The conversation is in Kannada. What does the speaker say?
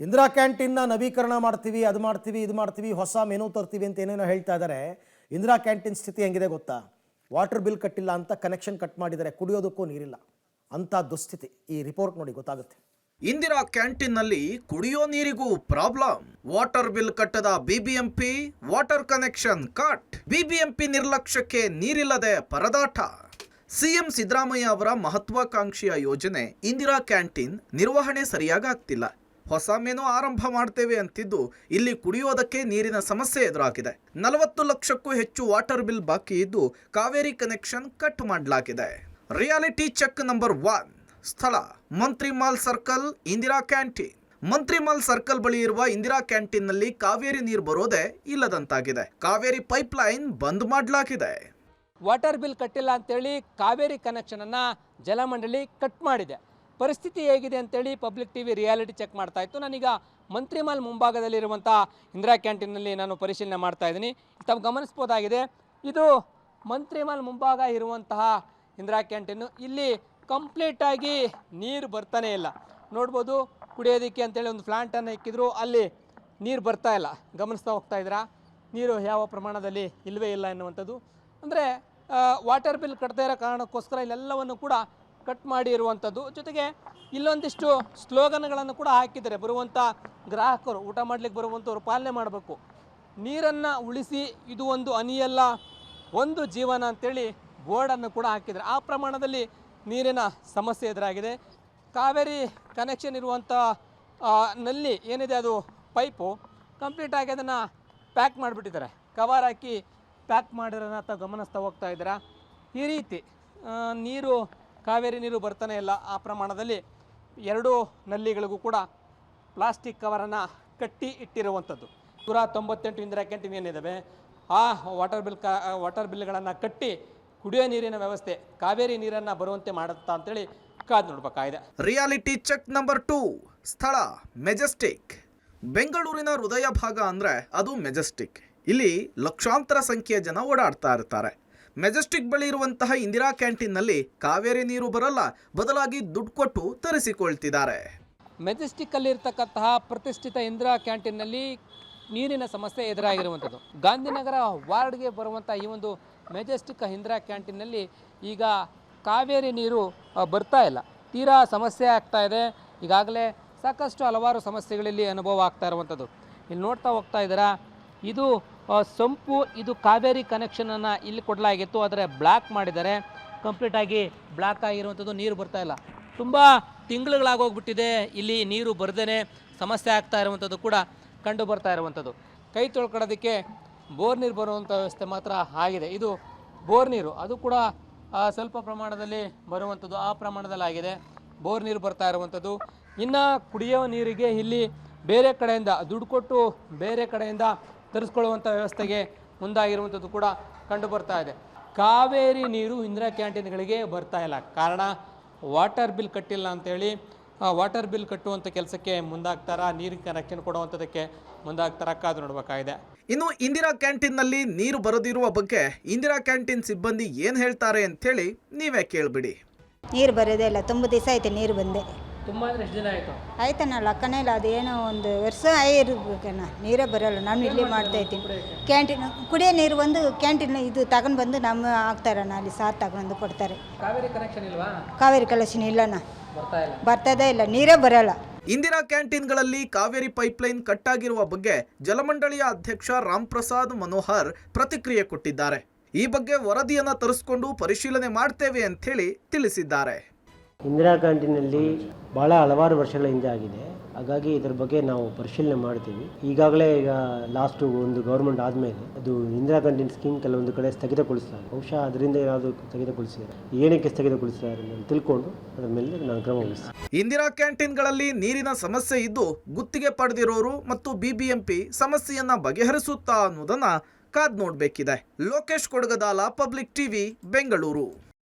ಇಂದಿರಾ ಕ್ಯಾಂಟೀನ್ನ ನವೀಕರಣ ಮಾಡ್ತೀವಿ, ಅದು ಮಾಡ್ತೀವಿ, ಇದು ಮಾಡ್ತೀವಿ, ಹೊಸ ಮೆನು ತರ್ತೀವಿ ಅಂತ ಏನೇನೋ ಹೇಳ್ತಾ ಇದ್ದಾರೆ. ಇಂದಿರಾ ಕ್ಯಾಂಟೀನ್ ಸ್ಥಿತಿ ಹೆಂಗಿದೆ ಗೊತ್ತಾ? ವಾಟರ್ ಬಿಲ್ ಕಟ್ಟಿಲ್ಲ ಅಂತ ಕನೆಕ್ಷನ್ ಕಟ್ ಮಾಡಿದ್ದಾರೆ, ಕುಡಿಯೋದಕ್ಕೂ ನೀರಿಲ್ಲ ಅಂತ ದುಸ್ಥಿತಿ. ಈ ರಿಪೋರ್ಟ್ ನೋಡಿ ಗೊತ್ತಾಗುತ್ತೆ. ಇಂದಿರಾ ಕ್ಯಾಂಟೀನ್ನಲ್ಲಿ ಕುಡಿಯೋ ನೀರಿಗೂ ಪ್ರಾಬ್ಲಮ್. ವಾಟರ್ ಬಿಲ್ ಕಟ್ಟದ BBMP, water connection cut. BBMP ನಿರ್ಲಕ್ಷ್ಯಕ್ಕೆ ನೀರಿಲ್ಲದೆ ಪರದಾಟ. ಸಿಎಂ ಸಿದ್ದರಾಮಯ್ಯ ಅವರ ಮಹತ್ವಾಕಾಂಕ್ಷಿಯ ಯೋಜನೆ ಇಂದಿರಾ ಕ್ಯಾಂಟೀನ್ ನಿರ್ವಹಣೆ ಸರಿಯಾಗಿ ಆಗ್ತಿಲ್ಲ. ಹೊಸ ಮೆನು ಆರಂಭ ಮಾಡ್ತೇವೆ ಅಂತಿದ್ದು ಇಲ್ಲಿ ಕುಡಿಯೋದಕ್ಕೆ ನೀರಿನ ಸಮಸ್ಯೆ ಎದುರಾಗಿದೆ. 40 ಲಕ್ಷಕ್ಕೂ ಹೆಚ್ಚು ವಾಟರ್ ಬಿಲ್ ಬಾಕಿ ಇದ್ದು ಕಾವೇರಿ ಕನೆಕ್ಷನ್ ಕಟ್ ಮಾಡಲಾಗಿದೆ. ರಿಯಾಲಿಟಿ ಚೆಕ್ ನಂಬರ್ 1, ಸ್ಥಳ Mantri mall circle, Indira canteen. Mantri mall circle ಬಳಿ ಇರುವ ಇಂದಿರಾ ಕ್ಯಾಂಟೀನ್ನಲ್ಲಿ ಕಾವೇರಿ ನೀರು ಬರೋದೇ ಇಲ್ಲದಂತಾಗಿದೆ. ಕಾವೇರಿ ಪೈಪ್ಲೈನ್ ಬಂದ್ ಮಾಡಲಾಗಿದೆ. ವಾಟರ್ ಬಿಲ್ ಕಟ್ಟಿಲ್ಲ ಅಂತೇಳಿ ಕಾವೇರಿ ಕನೆಕ್ಷನ್ ಅನ್ನ ಜಲಮಂಡಳಿ ಕಟ್ ಮಾಡಿದೆ. ಪರಿಸ್ಥಿತಿ ಹೇಗಿದೆ ಅಂತೇಳಿ ಪಬ್ಲಿಕ್ ಟಿವಿ ರಿಯಾಲಿಟಿ ಚೆಕ್ ಮಾಡ್ತಾ ಇತ್ತು. ನಾನೀಗ ಮಂತ್ರಿಮಾಲ್ ಮುಂಭಾಗದಲ್ಲಿರುವಂಥ ಇಂದಿರಾ ಕ್ಯಾಂಟೀನ್ನಲ್ಲಿ ನಾನು ಪರಿಶೀಲನೆ ಮಾಡ್ತಾ ಇದ್ದೀನಿ. ತಾವು ಗಮನಿಸ್ಬೋದಾಗಿದೆ, ಇದು ಮಂತ್ರಿಮಾಲ್ ಮುಂಭಾಗ ಇರುವಂತಹ ಇಂದಿರಾ ಕ್ಯಾಂಟೀನು. ಇಲ್ಲಿ ಕಂಪ್ಲೀಟಾಗಿ ನೀರು ಬರ್ತಾನೆ ಇಲ್ಲ. ನೋಡ್ಬೋದು, ಕುಡಿಯೋದಕ್ಕೆ ಅಂತೇಳಿ ಒಂದು ಪ್ಲಾಂಟನ್ನು ಇಕ್ಕಿದ್ರು, ಅಲ್ಲಿ ನೀರು ಬರ್ತಾ ಇಲ್ಲ. ಗಮನಿಸ್ತಾ ಹೋಗ್ತಾ ಇದ್ದೀರಾ, ನೀರು ಯಾವ ಪ್ರಮಾಣದಲ್ಲಿ ಇಲ್ಲವೇ ಇಲ್ಲ ಎನ್ನುವಂಥದ್ದು. ಅಂದರೆ ವಾಟರ್ ಬಿಲ್ ಕಟ್ತಾ ಇರೋ ಕಾರಣಕ್ಕೋಸ್ಕರ ಇಲ್ಲೆಲ್ಲವನ್ನು ಕೂಡ ಕಟ್ ಮಾಡಿ ಇರುವಂಥದ್ದು. ಜೊತೆಗೆ ಇಲ್ಲೊಂದಿಷ್ಟು ಸ್ಲೋಗನ್ಗಳನ್ನು ಕೂಡ ಹಾಕಿದ್ದಾರೆ. ಬರುವಂಥ ಗ್ರಾಹಕರು, ಊಟ ಮಾಡಲಿಕ್ಕೆ ಬರುವಂಥವ್ರು ಪಾಲನೆ ಮಾಡಬೇಕು, ನೀರನ್ನು ಉಳಿಸಿ, ಇದು ಒಂದು ಹನಿಯಲ್ಲ ಒಂದು ಜೀವನ ಅಂತೇಳಿ ಬೋರ್ಡನ್ನು ಕೂಡ ಹಾಕಿದ್ದಾರೆ. ಆ ಪ್ರಮಾಣದಲ್ಲಿ ನೀರಿನ ಸಮಸ್ಯೆ ಎದುರಾಗಿದೆ. ಕಾವೇರಿ ಕನೆಕ್ಷನ್ ಇರುವಂಥ ನಲ್ಲಿ ಏನಿದೆ ಅದು ಪೈಪು ಕಂಪ್ಲೀಟಾಗಿ ಅದನ್ನು ಪ್ಯಾಕ್ ಮಾಡಿಬಿಟ್ಟಿದ್ದಾರೆ. ಕವರ್ ಹಾಕಿ ಪ್ಯಾಕ್ ಮಾಡಿರೋದನ್ನ ತಾವು ಗಮನಿಸ್ತಾ ಹೋಗ್ತಾ ಇದ್ದೀರಾ. ಈ ರೀತಿ ನೀರು, ಕಾವೇರಿ ನೀರು ಬರ್ತಾನೆ ಇಲ್ಲ. ಆ ಪ್ರಮಾಣದಲ್ಲಿ 2 ನಲ್ಲಿಗಳಿಗೂ ಕೂಡ ಪ್ಲಾಸ್ಟಿಕ್ ಕವರನ್ನು ಕಟ್ಟಿ ಇಟ್ಟಿರುವಂಥದ್ದು. 198 ಇಂದಿರಾ ಕ್ಯಾಂಟೀನ್ ಏನಿದ್ದಾವೆ ಆ ವಾಟರ್ ಬಿಲ್ಗಳನ್ನು ಕಟ್ಟಿ ಕುಡಿಯೋ ನೀರಿನ ವ್ಯವಸ್ಥೆ, ಕಾವೇರಿ ನೀರನ್ನು ಬರುವಂತೆ ಮಾಡುತ್ತಾ ಅಂತೇಳಿ ಕಾದು ನೋಡಬೇಕಾಗಿದೆ. ರಿಯಾಲಿಟಿ ಚೆಕ್ ನಂಬರ್ 2, ಸ್ಥಳ ಮೆಜೆಸ್ಟಿಕ್. ಬೆಂಗಳೂರಿನ ಹೃದಯ ಭಾಗ ಅಂದರೆ ಅದು ಮೆಜೆಸ್ಟಿಕ್. ಇಲ್ಲಿ ಲಕ್ಷಾಂತರ ಸಂಖ್ಯೆಯ ಜನ ಓಡಾಡ್ತಾ ಇರ್ತಾರೆ. ಮೆಜೆಸ್ಟಿಕ್ ಬಳಿ ಇರುವಂತಹ ಇಂದಿರಾ ಕ್ಯಾಂಟೀನ್ನಲ್ಲಿ ಕಾವೇರಿ ನೀರು ಬರಲ್ಲ, ಬದಲಾಗಿ ದುಡ್ಡು ಕೊಟ್ಟು ತರಿಸಿಕೊಳ್ತಿದ್ದಾರೆ. ಮೆಜೆಸ್ಟಿಕ್ಕಲ್ಲಿ ಇರ್ತಕ್ಕಂತಹ ಪ್ರತಿಷ್ಠಿತ ಇಂದಿರಾ ಕ್ಯಾಂಟೀನ್ನಲ್ಲಿ ನೀರಿನ ಸಮಸ್ಯೆ ಎದುರಾಗಿರುವಂಥದ್ದು. ಗಾಂಧಿನಗರ ವಾರ್ಡ್ಗೆ ಬರುವಂಥ ಈ ಒಂದು ಮೆಜೆಸ್ಟಿಕ್ ಇಂದಿರಾ ಕ್ಯಾಂಟೀನ್ನಲ್ಲಿ ಈಗ ಕಾವೇರಿ ನೀರು ಬರ್ತಾ ಇಲ್ಲ. ತೀರಾ ಸಮಸ್ಯೆ ಆಗ್ತಾ ಇದೆ. ಈಗಾಗಲೇ ಸಾಕಷ್ಟು ಹಲವಾರು ಸಮಸ್ಯೆಗಳಲ್ಲಿ ಅನುಭವ ಆಗ್ತಾ ಇರುವಂಥದ್ದು. ಇಲ್ಲಿ ನೋಡ್ತಾ ಹೋಗ್ತಾ ಇದ್ದೀರಾ, ಇದು ಸಂಪು, ಇದು ಕಾವೇರಿ ಕನೆಕ್ಷನನ್ನು ಇಲ್ಲಿ ಕೊಡಲಾಗಿತ್ತು, ಆದರೆ ಬ್ಲಾಕ್ ಮಾಡಿದ್ದಾರೆ. ಕಂಪ್ಲೀಟಾಗಿ ಬ್ಲಾಕ್ ಆಗಿರುವಂಥದ್ದು, ನೀರು ಬರ್ತಾ ಇಲ್ಲ. ತುಂಬ ತಿಂಗಳುಗಳಾಗೋಗ್ಬಿಟ್ಟಿದೆ ಇಲ್ಲಿ ನೀರು ಬರ್ದೇ ಸಮಸ್ಯೆ ಆಗ್ತಾ ಇರುವಂಥದ್ದು ಕೂಡ ಕಂಡು ಬರ್ತಾ ಇರುವಂಥದ್ದು. ಕೈ ತೊಳ್ಕೊಳ್ಳೋದಕ್ಕೆ ಬೋರ್ ನೀರು ಬರುವಂಥ ವ್ಯವಸ್ಥೆ ಮಾತ್ರ ಆಗಿದೆ. ಇದು ಬೋರ್ ನೀರು, ಅದು ಕೂಡ ಸ್ವಲ್ಪ ಪ್ರಮಾಣದಲ್ಲಿ ಬರುವಂಥದ್ದು, ಆ ಪ್ರಮಾಣದಲ್ಲಿ ಆಗಿದೆ. ಬೋರ್ ನೀರು ಬರ್ತಾ ಇರುವಂಥದ್ದು. ಇನ್ನು ಕುಡಿಯೋ ನೀರಿಗೆ ಇಲ್ಲಿ ಬೇರೆ ಕಡೆಯಿಂದ ದುಡ್ಡು ಕೊಟ್ಟು ಬೇರೆ ಕಡೆಯಿಂದ ತರಿಸ್ಕೊಳ್ಳುವಂಥ ವ್ಯವಸ್ಥೆಗೆ ಮುಂದಾಗಿರುವಂಥದ್ದು ಕೂಡ ಕಂಡು ಬರ್ತಾ ಇದೆ. ಕಾವೇರಿ ನೀರು ಇಂದಿರಾ ಕ್ಯಾಂಟೀನ್ಗಳಿಗೆ ಬರ್ತಾ ಇಲ್ಲ. ಕಾರಣ ವಾಟರ್ ಬಿಲ್ ಕಟ್ಟಿಲ್ಲ ಅಂತೇಳಿ ವಾಟರ್ ಬಿಲ್ ಕಟ್ಟುವಂಥ ಕೆಲಸಕ್ಕೆ ಮುಂದಾಗ್ತಾರ, ನೀರಿನ ಕನೆಕ್ಷನ್ ಕೊಡುವಂಥದ್ದಕ್ಕೆ ಮುಂದಾಗ್ತಾರ, ಕಾದು ನೋಡಬೇಕಾಗಿದೆ. ಇನ್ನು ಇಂದಿರಾ ಕ್ಯಾಂಟೀನ್ನಲ್ಲಿ ನೀರು ಬರದಿರುವ ಬಗ್ಗೆ ಇಂದಿರಾ ಕ್ಯಾಂಟೀನ್ ಸಿಬ್ಬಂದಿ ಏನು ಹೇಳ್ತಾರೆ ಅಂಥೇಳಿ ನೀವೇ ಕೇಳಿಬಿಡಿ. ನೀರು ಬರೋದೇ ಇಲ್ಲ, ತುಂಬ ದಿವಸ ಆಯ್ತು ನೀರು ಬಂದೆ. ತುಂಬ ಅಂದರೆ ಎಷ್ಟು ದಿನ ಆಯಿತು? ಆಯ್ತಾನಲ್ಲ, ಲೆಕ್ಕನೇ ಇಲ್ಲ. ಅದೇನೋ 1 ವರ್ಷ ಇರ್ಬೇಕಣ್ಣ, ನೀರೇ ಬರೋಲ್ಲ. ನಾನು ಇಲ್ಲಿ ಮಾಡ್ತಾ ಇದ್ದೀನಿ ಕ್ಯಾಂಟೀನ್. ಕುಡಿಯೋ ನೀರು ಒಂದು ಕ್ಯಾಂಟೀನ್ ಇದು ತಗೊಂಡು ಬಂದು ನಮ್ಮ ಹಾಕ್ತಾರಣ್ಣ, ಅಲ್ಲಿ ಸಾರು ತಗೊಂಡು ಕೊಡ್ತಾರೆ. ಕಾವೇರಿ ಕನೆಕ್ಷನ್ ಇಲ್ವಾ? ಕಾವೇರಿ ಕಲೆಕ್ಷನ್ ಇಲ್ಲಣ್ಣ, ಬರ್ತದೇ ಇಲ್ಲ, ನೀರೇ ಬರೋಲ್ಲ. ಇಂದಿರಾ ಕ್ಯಾಂಟೀನ್ಗಳಲ್ಲಿ ಕಾವೇರಿ ಪೈಪ್ಲೈನ್ ಕಟ್ಟಾಗಿರುವ ಬಗ್ಗೆ ಜಲಮಂಡಳಿಯ ಅಧ್ಯಕ್ಷ ರಾಮ್ ಪ್ರಸಾದ್ ಮನೋಹರ್ ಪ್ರತಿಕ್ರಿಯೆ ಕೊಟ್ಟಿದ್ದಾರೆ. ಈ ಬಗ್ಗೆ ವರದಿಯನ್ನು ತರಿಸಿಕೊಂಡು ಪರಿಶೀಲನೆ ಮಾಡ್ತೇವೆ ಅಂಥೇಳಿ ತಿಳಿಸಿದ್ದಾರೆ. ಇಂದಿರಾ ಕ್ಯಾಂಟೀನಲ್ಲಿ ಭಾಳ ಹಲವಾರು ವರ್ಷಗಳ ಹಿಂದೆ ಆಗಿದೆ. ಹಾಗಾಗಿ ಇದರ ಬಗ್ಗೆ ನಾವು ಪರಿಶೀಲನೆ ಮಾಡ್ತೀವಿ. ಈಗಾಗಲೇ ಈಗ ಲಾಸ್ಟು ಒಂದು ಗೌರ್ಮೆಂಟ್ ಆದಮೇಲೆ ಅದು ಇಂದಿರಾ ಕ್ಯಾಂಟೀನ್ ಸ್ಕೀಮ್ ಕೆಲವೊಂದು ಕಡೆ ಸ್ಥಗಿತಗೊಳಿಸ್ತಾರೆ. ಬಹುಶಃ ಅದರಿಂದ ಏನಾದರೂ ಸ್ಥಗಿತಗೊಳಿಸಿದ್ದಾರೆ, ಏನಕ್ಕೆ ಸ್ಥಗಿತಗೊಳಿಸಿದ್ದಾರೆ ಅಂತ ತಿಳ್ಕೊಂಡು ಅದರ ಮೇಲೆ ನಾನು ಕ್ರಮ ವಹಿಸ್ತೀನಿ. ಇಂದಿರಾ ಕ್ಯಾಂಟೀನ್ಗಳಲ್ಲಿ ನೀರಿನ ಸಮಸ್ಯೆ ಇದ್ದು ಗುತ್ತಿಗೆ ಪಡೆದಿರೋರು ಮತ್ತು ಬಿಬಿಎಂಪಿ ಸಮಸ್ಯೆಯನ್ನ ಬಗೆಹರಿಸುತ್ತಾ ಅನ್ನೋದನ್ನ ಕಾದ್ ನೋಡಬೇಕಿದೆ. Lokesh Kodagadala, Public TV, Bengaluru.